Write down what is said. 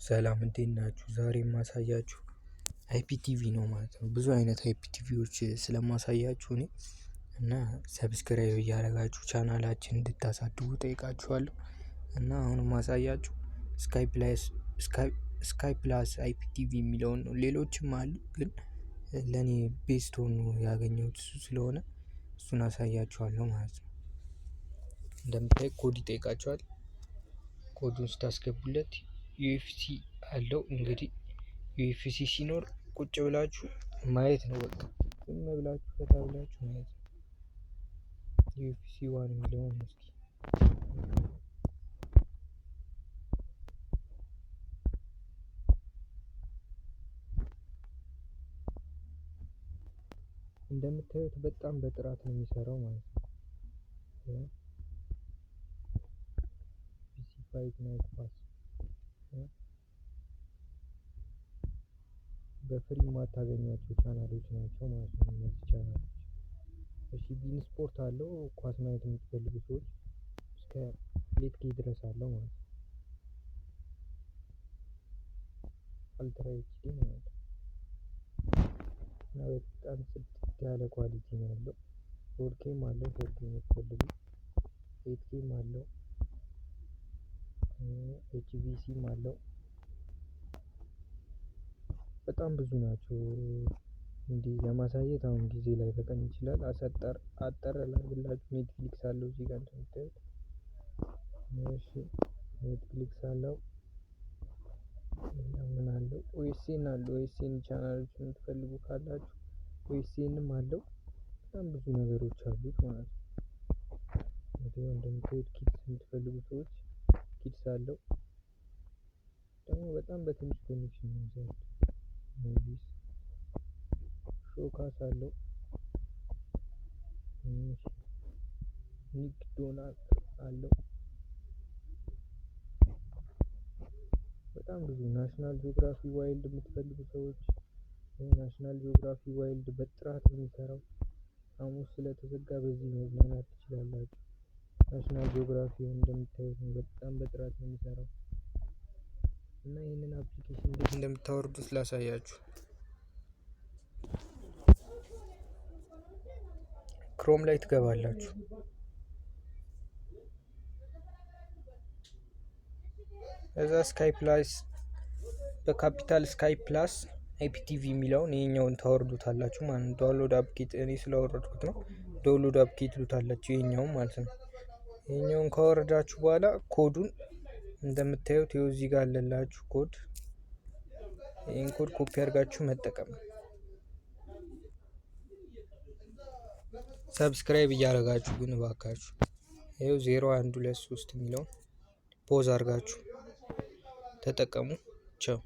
ሰላም እንዴት ናችሁ? ዛሬ የማሳያችሁ አይፒቲቪ ነው ማለት ነው። ብዙ አይነት አይፒቲቪዎች ስለማሳያችሁ እኔ እና ሰብስክራይብ እያደረጋችሁ ቻናላችን እንድታሳድጉ ጠይቃችኋለሁ። እና አሁን ማሳያችሁ ስካይ ፕላስ አይፒቲቪ የሚለውን ነው። ሌሎችም አሉ ግን ለእኔ ቤስት ሆኖ ያገኘሁት እሱ ስለሆነ እሱን አሳያችኋለሁ ማለት ነው። እንደምታይ ኮድ ይጠይቃችኋል። ኮዱን ስታስገቡለት ዩኤፍሲ አለው። እንግዲህ ዩኤፍሲ ሲኖር ቁጭ ብላችሁ ማየት ነው። በቃ ዝም ብላችሁ ፈታ ብላችሁ ማየት ነው። ዩኤፍሲ ዋን የሚለውን እስኪ እንደምታዩት በጣም በጥራት ነው የሚሰራው ማለት ነው። ፒሲ ፋይት ናይት ፓስ በፍሪ የማታገኟቸው ቻናሎች ናቸው ማለት ነው እነዚህ ቻናሎች። እሺ ቢን ስፖርት አለው። ኳስ ማየት የምትፈልጉ ሰዎች እስከ ሌት ኬ ድረስ አለው ማለት ነው። አልትራ ኤችዲ ማለት ነው። እና በጣም ጽድት ያለ ኳሊቲ ነው ያለው። ፎርኬም አለው። ፎርኬ የምትፈልጉ ኤትኬም አለው። ኤችቪሲም አለው። በጣም ብዙ ናቸው። እንዲህ ለማሳየት አሁን ጊዜ ላይበቃኝ ይችላል። አጠር ላድርግላችሁ። ኔትፍሊክስ አለው እዚህ ጋር እንደምታዩት። እሺ ኔትፍሊክስ አለው። ምን አለው? ኦኤስኤን አለው። ኦኤስኤን ቻናሎች የምትፈልጉ ካላችሁ ኦኤስኤንም አለው። በጣም ብዙ ነገሮች አሉት ማለት ነው። እንግዲህ እንደምታዩት ኪድስ የምትፈልጉ ሰዎች ኪድስ አለው። ደግሞ በጣም በትንሽ ኮኔክሽን ነው የሚሰራው። ሙቪስ ሾካስ አለው። ኒክ ዶናት አለው። በጣም ብዙ ናሽናል ጂኦግራፊ ዋይልድ የምትፈልጉ ሰዎች ናሽናል ጂኦግራፊ ዋይልድ በጥራት ነው የሚሰራው። ሐሙስ ስለተዘጋ በዚህ መዝናናት ትችላላችሁ። ናሽናል ጂኦግራፊ እንደምታዩት ነው በጣም በጥራት ነው የሚሰራው። እና ይህንን አፕሊኬሽን እንዴት እንደምታወርዱት ላሳያችሁ። ክሮም ላይ ትገባላችሁ። እዛ ስካይ ፕላስ በካፒታል ስካይ ፕላስ አይፒቲቪ የሚለውን ይሄኛውን ታወርዱታላችሁ ማለት ነው። ዳውንሎድ አፕኬት እኔ ስላወረድኩት ነው። ዳውንሎድ አፕኬት ትሉታላችሁ ይሄኛውን ማለት ነው። ይሄኛውን ካወረዳችሁ በኋላ ኮዱን እንደምታዩት ይኸው እዚህ ጋር አለላችሁ ኮድ። ይሄን ኮድ ኮፒ አድርጋችሁ መጠቀም ነው። ሰብስክራይብ እያደረጋችሁ ግን እባካችሁ ይኸው 0123 የሚለውን ፖዝ አድርጋችሁ ተጠቀሙ። ቻው